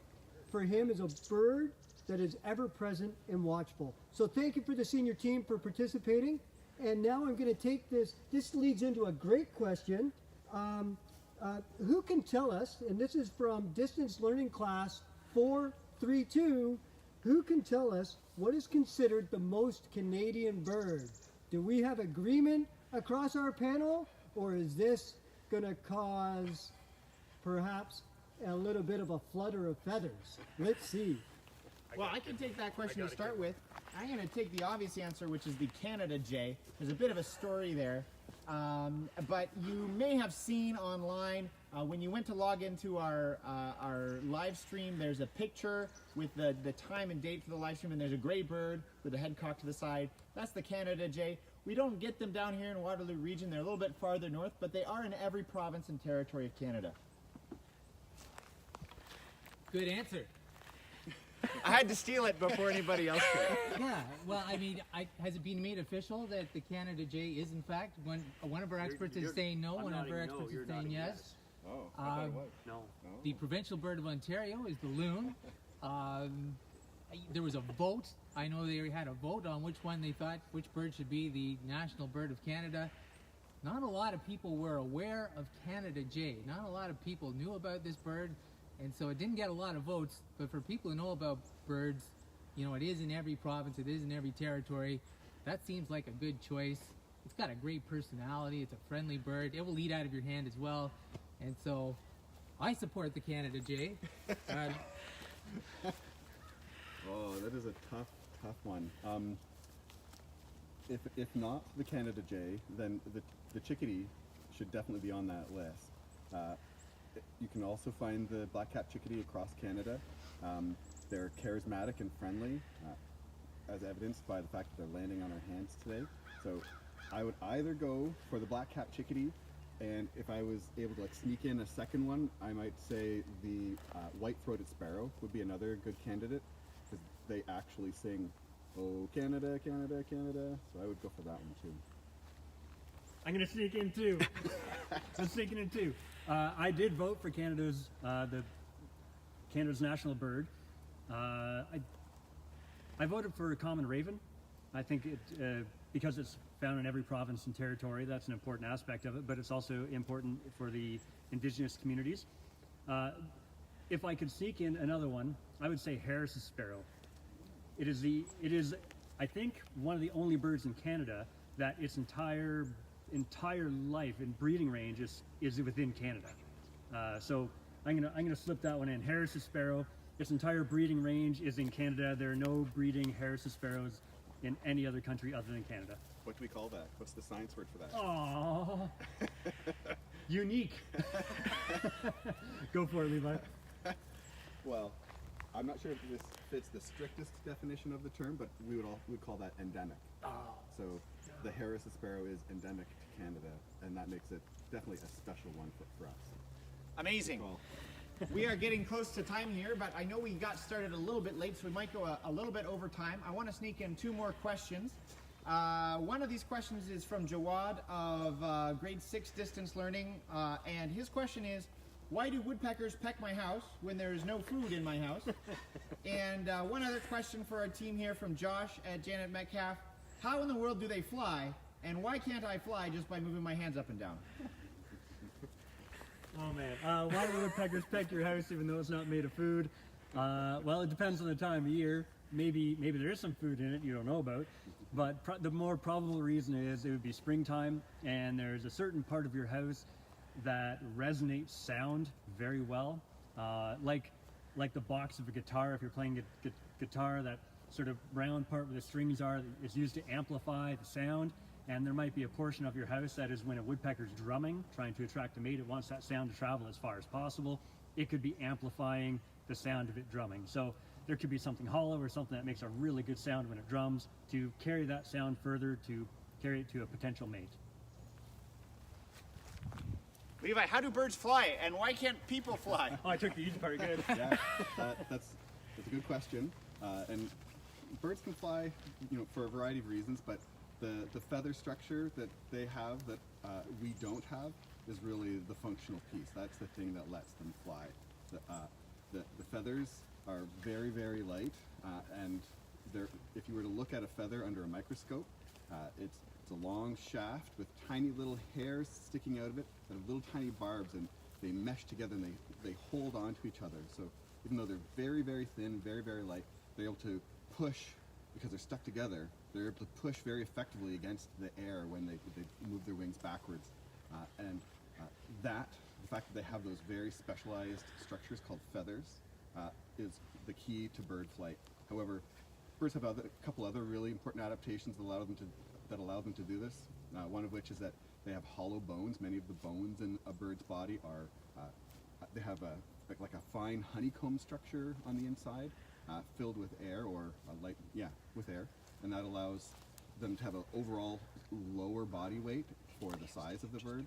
for him, is a bird that is ever present and watchful. So thank you for the senior team for participating. And now I'm going to take this leads into a great question. Who can tell us, and this is from distance learning class 432, who can tell us what is considered the most Canadian bird? Do we have agreement across our panel, or is this going to cause perhaps a little bit of a flutter of feathers? Let's see. Well, I can take that question to start with. I'm going to take the obvious answer, which is the Canada jay. There's a bit of a story there. But you may have seen online when you went to log into our live stream, there's a picture with the time and date for the live stream, and there's a gray bird with a head cocked to the side. That's the Canada jay. We don't get them down here in Waterloo region. They're a little bit farther north, but they are in every province and territory of Canada. Good answer. I had to steal it before anybody else could. Yeah, well, I mean, has it been made official that the Canada jay is, in fact, one of our experts is saying no, one of our experts is saying yes. Oh, I thought it was. No. The provincial bird of Ontario is the loon. There was a vote. I know they had a vote on which one they thought, which bird should be the national bird of Canada. Not a lot of people were aware of Canada jay. Not a lot of people knew about this bird. And so it didn't get a lot of votes, but for people who know about birds, you know, it is in every province, it is in every territory. That seems like a good choice. It's got a great personality, it's a friendly bird, it will eat out of your hand as well. And so I support the Canada jay. Oh, that is a tough one. If not the Canada jay, then the chickadee should definitely be on that list. You can also find the black-capped chickadee across Canada. They're charismatic and friendly, as evidenced by the fact that they're landing on our hands today. So I would either go for the black-capped chickadee, and if I was able to sneak in a second one, I might say the white-throated sparrow would be another good candidate, because they actually sing, "Oh, Canada, Canada, Canada." So I would go for that one too. I'm going to sneak in too. I'm sneaking in too. I did vote for Canada's national bird. I voted for common raven. I think it because it's found in every province and territory. That's an important aspect of it, but it's also important for the Indigenous communities. If I could sneak in another one, I would say Harris's sparrow. It is I think one of the only birds in Canada that its entire life and breeding range is within Canada. So I'm gonna slip that one in. Harris's sparrow, its entire breeding range is in Canada. There are no breeding Harris's sparrows in any other country other than Canada. What do we call that? What's the science word for that? Oh, unique. Go for it, Levi. Well, I'm not sure if this fits the strictest definition of the term, but we'd call that endemic. Oh. So the Harris's sparrow is endemic to Canada, and that makes it definitely a special one for us. Amazing. Well, We are getting close to time here, but I know we got started a little bit late, so we might go a little bit over time. I want to sneak in two more questions. One of these questions is from Jawad of grade 6 distance learning, and his question is, why do woodpeckers peck my house when there is no food in my house? And one other question for our team here from Josh at Janet Metcalf, how in the world do they fly, and why can't I fly just by moving my hands up and down? Oh man, why do woodpeckers peck your house even though it's not made of food? Well, it depends on the time of year. Maybe there is some food in it you don't know about, but the more probable reason is it would be springtime, and there's a certain part of your house that resonates sound very well, like the box of a guitar. If you're playing a guitar, that sort of round part where the strings are is used to amplify the sound. And there might be a portion of your house that is when a woodpecker's drumming, trying to attract a mate, it wants that sound to travel as far as possible. It could be amplifying the sound of it drumming. So there could be something hollow or something that makes a really good sound when it drums to carry that sound further, to carry it to a potential mate. Levi, how do birds fly, and why can't people fly? Oh, I took the easy part, good. Yeah, that's a good question. And birds can fly, for a variety of reasons, but the feather structure that they have that we don't have is really the functional piece. That's the thing that lets them fly. The feathers are very, very light, and if you were to look at a feather under a microscope, it's a long shaft with tiny little hairs sticking out of it that have little tiny barbs, and they mesh together and they hold on to each other. So even though they're very, very thin, very, very light, they're able to push, because they're stuck together, they're able to push very effectively against the air when they move their wings backwards. The fact that they have those very specialized structures called feathers is the key to bird flight. However, birds have a couple other really important adaptations that allow them to do this. One of which is that they have hollow bones. Many of the bones in a bird's body they have like a fine honeycomb structure on the inside, filled with air, with air, and that allows them to have an overall lower body weight for the size of the bird.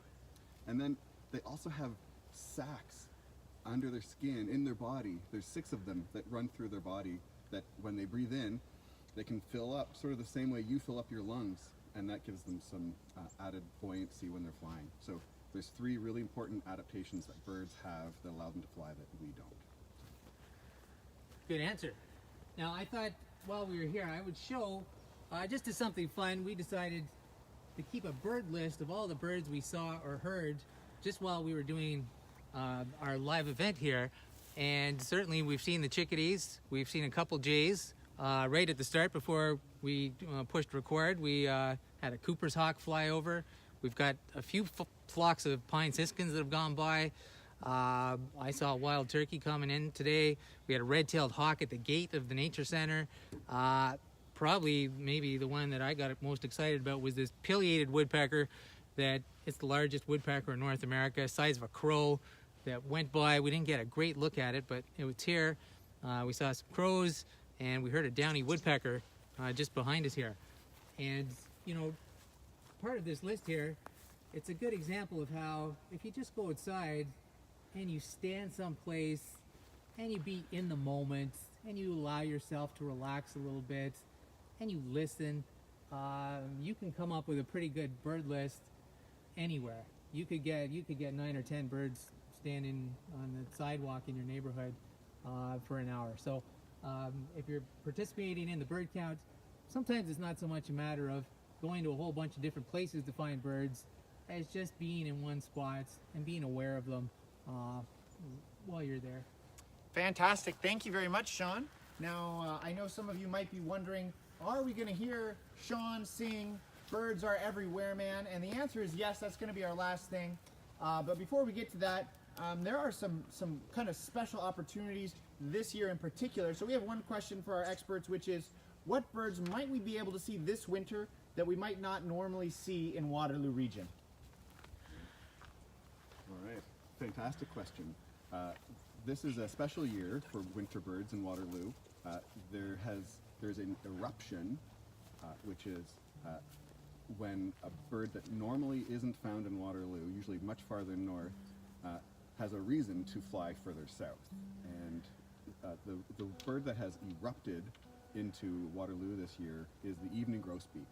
And then they also have sacs under their skin, in their body. There's 6 of them that run through their body that when they breathe in, they can fill up sort of the same way you fill up your lungs, and that gives them some added buoyancy when they're flying. So there's 3 really important adaptations that birds have that allow them to fly that we don't. Good answer. Now, I thought while we were here, I would show, just as something fun, we decided to keep a bird list of all the birds we saw or heard just while we were doing our live event here. And certainly we've seen the chickadees, we've seen a couple jays. Right at the start, before we pushed record, we had a Cooper's hawk fly over. We've got a few flocks of pine siskins that have gone by. I saw a wild turkey coming in today. We had a red-tailed hawk at the gate of the nature center. Probably maybe the one that I got most excited about was this pileated woodpecker. That it's the largest woodpecker in North America, size of a crow, that went by. We didn't get a great look at it, but it was here. We saw some crows, and we heard a downy woodpecker just behind us here. And part of this list here, it's a good example of how if you just go outside and you stand someplace and you be in the moment and you allow yourself to relax a little bit and you listen, you can come up with a pretty good bird list anywhere. You could get 9 or 10 birds standing on the sidewalk in your neighborhood for an hour. So if you're participating in the bird count, sometimes it's not so much a matter of going to a whole bunch of different places to find birds as just being in one spot and being aware of them while you're there. Fantastic. Thank you very much, Sean. Now, I know some of you might be wondering, are we going to hear Sean sing Birds Are Everywhere, Man? And the answer is yes, that's going to be our last thing. But before we get to that, there are some kind of special opportunities this year in particular. So we have one question for our experts, which is, what birds might we be able to see this winter that we might not normally see in Waterloo region? All right, fantastic question. This is a special year for winter birds in Waterloo. There's an eruption, which is when a bird that normally isn't found in Waterloo, usually much farther north, has a reason to fly further south. And the bird that has erupted into Waterloo this year is the evening grosbeak.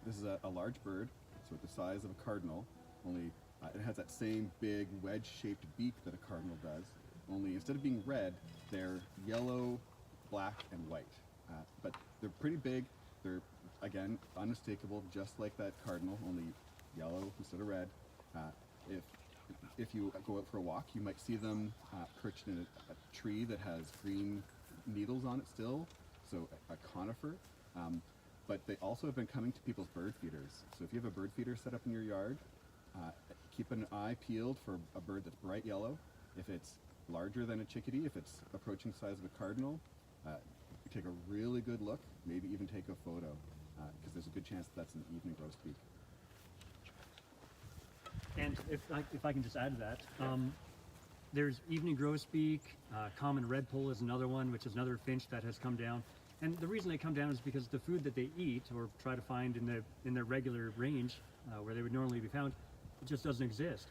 This is a large bird, sort of the size of a cardinal, only it has that same big wedge-shaped beak that a cardinal does, only instead of being red, they're yellow, black, and white. But they're pretty big. They're, again, unmistakable, just like that cardinal, only yellow instead of red. If if you go out for a walk, you might see them perched in a tree that has green needles on it still, so a conifer. But they also have been coming to people's bird feeders. So if you have a bird feeder set up in your yard, keep an eye peeled for a bird that's bright yellow. If it's larger than a chickadee, if it's approaching the size of a cardinal, take a really good look, maybe even take a photo, because there's a good chance that's an evening grosbeak. And if I can just add to that, there's evening grosbeak, common redpoll is another one, which is another finch that has come down. And the reason they come down is because the food that they eat or try to find in their regular range, where they would normally be found, it just doesn't exist.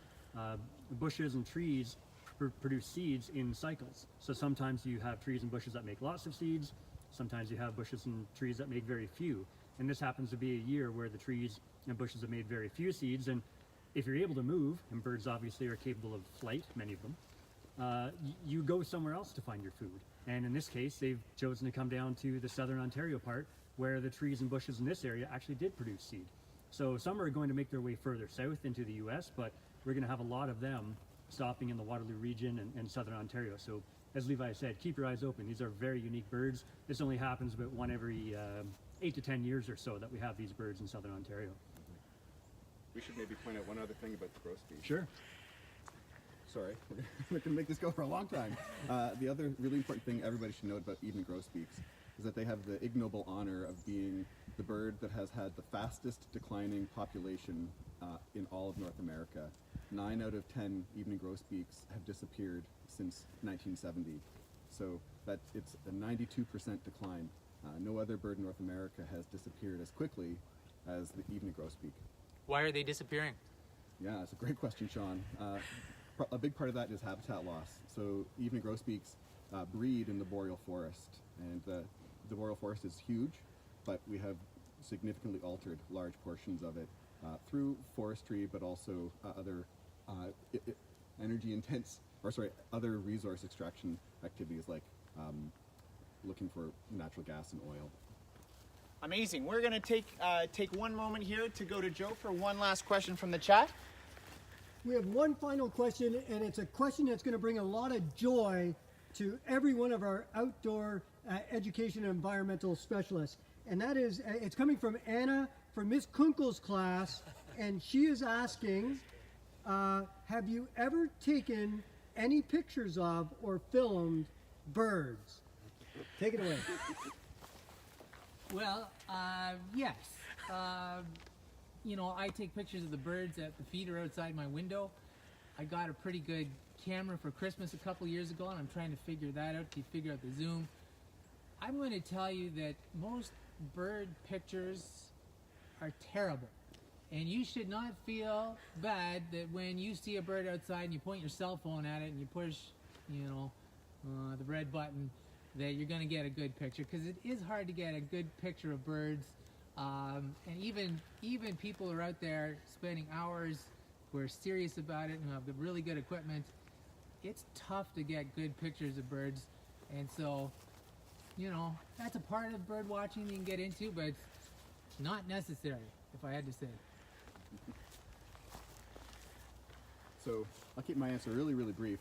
Bushes and trees produce seeds in cycles. So sometimes you have trees and bushes that make lots of seeds. Sometimes you have bushes and trees that make very few. And this happens to be a year where the trees and bushes have made very few seeds. And if you're able to move, and birds obviously are capable of flight, many of them, you go somewhere else to find your food. And in this case, they've chosen to come down to the southern Ontario part, where the trees and bushes in this area actually did produce seed. So some are going to make their way further south into the US, but we're going to have a lot of them stopping in the Waterloo region and southern Ontario. So as Levi said, keep your eyes open. These are very unique birds. This only happens about one every 8 to 10 years or so that we have these birds in southern Ontario. We should maybe point out one other thing about the grosbeak. Sure. Sorry, we're going to make this go for a long time. The other really important thing everybody should know about evening grosbeaks is that they have the ignoble honor of being the bird that has had the fastest declining population in all of North America. 9 out of 10 evening grosbeaks have disappeared since 1970. So that it's a 92% decline. No other bird in North America has disappeared as quickly as the evening grosbeak. Why are they disappearing? Yeah, it's a great question, Sean. A big part of that is habitat loss. So evening grosbeaks breed in the boreal forest, and the boreal forest is huge, but we have significantly altered large portions of it through forestry, but also other other resource extraction activities like looking for natural gas and oil. Amazing. We're going to take one moment here to go to Joe for one last question from the chat. We have one final question, and it's a question that's going to bring a lot of joy to every one of our outdoor education and environmental specialists. And that is, it's coming from Anna from Miss Kunkel's class, and she is asking, have you ever taken any pictures of or filmed birds? Take it away. Well, yes. I take pictures of the birds at the feeder outside my window. I got a pretty good camera for Christmas a couple years ago, and I'm trying to figure that out, to figure out the zoom. I'm going to tell you that most bird pictures are terrible. And you should not feel bad that when you see a bird outside and you point your cell phone at it and you push, the red button, that you're going to get a good picture, because it is hard to get a good picture of birds. And even people are out there spending hours who are serious about it and have the really good equipment. It's tough to get good pictures of birds, and so that's a part of bird watching you can get into, but it's not necessary, if I had to say. So I'll keep my answer really, really brief.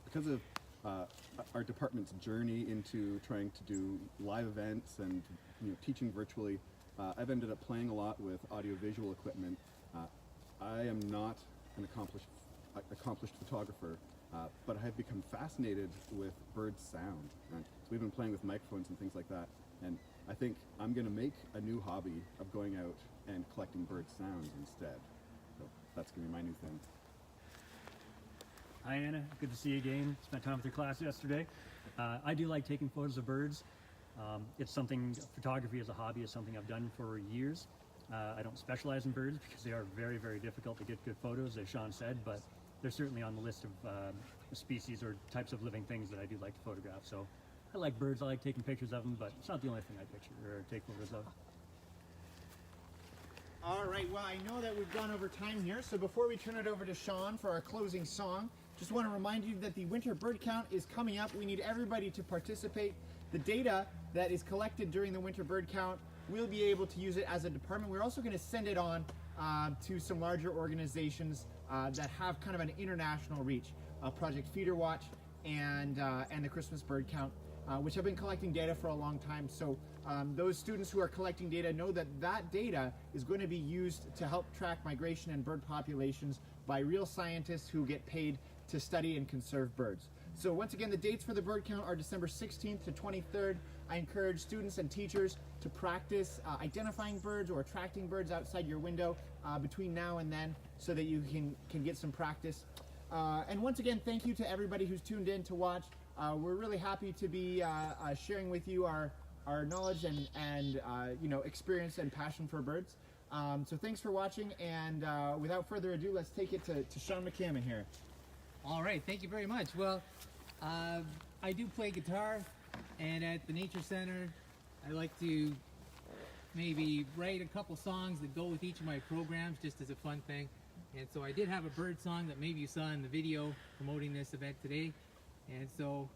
Because of our department's journey into trying to do live events and teaching virtually, I've ended up playing a lot with audiovisual equipment. I am not an accomplished photographer, but I have become fascinated with bird sound. Right? So we've been playing with microphones and things like that, and I think I'm going to make a new hobby of going out and collecting bird sounds instead. So that's going to be my new thing. Hi Anna, good to see you again. Spent time with your class yesterday. I do like taking photos of birds. It's something, photography as a hobby is something I've done for years. I don't specialize in birds because they are very, very difficult to get good photos, as Sean said, but they're certainly on the list of species or types of living things that I do like to photograph. So I like birds, I like taking pictures of them, but it's not the only thing I picture or take photos of. All right, well, I know that we've gone over time here, so before we turn it over to Sean for our closing song, just want to remind you that the winter bird count is coming up. We need everybody to participate. The data that is collected during the winter bird count, we'll be able to use it as a department. We're also going to send it on to some larger organizations that have kind of an international reach. Project Feeder Watch and the Christmas Bird Count, which have been collecting data for a long time. So those students who are collecting data know that that data is going to be used to help track migration and bird populations by real scientists who get paid to study and conserve birds. So once again, the dates for the bird count are December 16th to 23rd. I encourage students and teachers to practice identifying birds or attracting birds outside your window between now and then, so that you can get some practice. And once again, thank you to everybody who's tuned in to watch. We're really happy to be sharing with you our knowledge and experience and passion for birds. So thanks for watching, and without further ado, let's take it to Sean McCammon here. All right, thank you very much. Well, I do play guitar, and at the Nature Center, I like to maybe write a couple songs that go with each of my programs, just as a fun thing. And so I did have a bird song that maybe you saw in the video promoting this event today. And so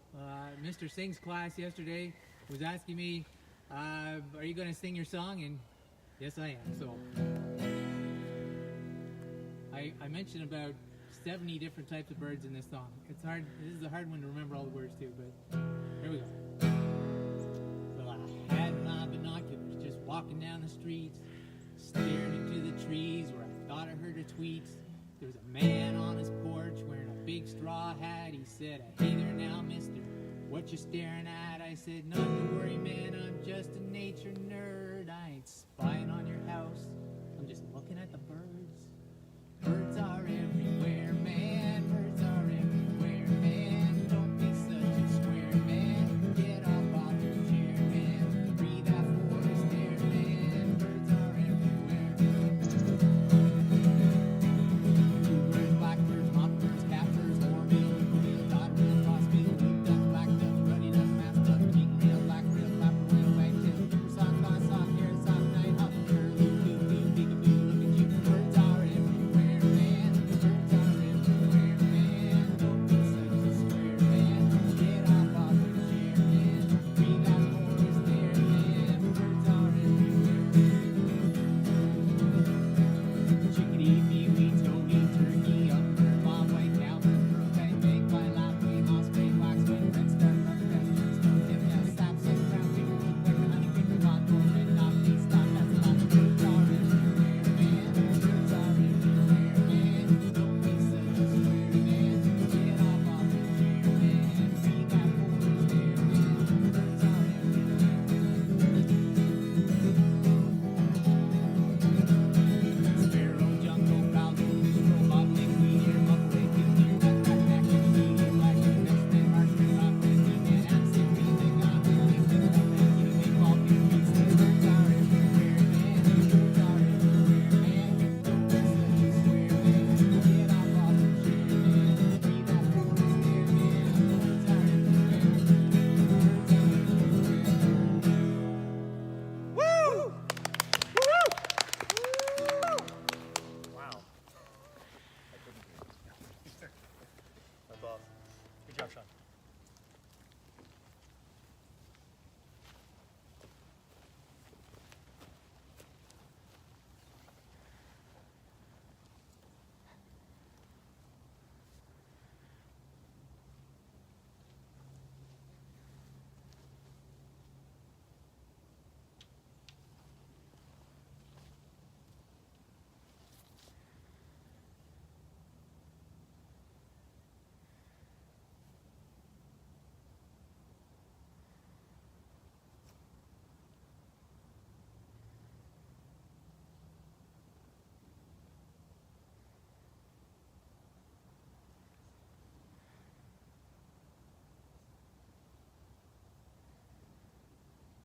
Mr. Singh's class yesterday was asking me, are you going to sing your song? And yes, I am. So I mentioned about 70 different types of birds in this song. It's hard. This is a hard one to remember all the words to, but here we go. Well, I had my binoculars just walking down the streets, staring into the trees where I thought I heard her tweets. There was a man on his porch wearing a big straw hat. He said, "Hey there now, mister, what you staring at?" I said, "Not to worry, man, I'm just a nature nerd. I ain't spying on your house. I'm just looking at the birds."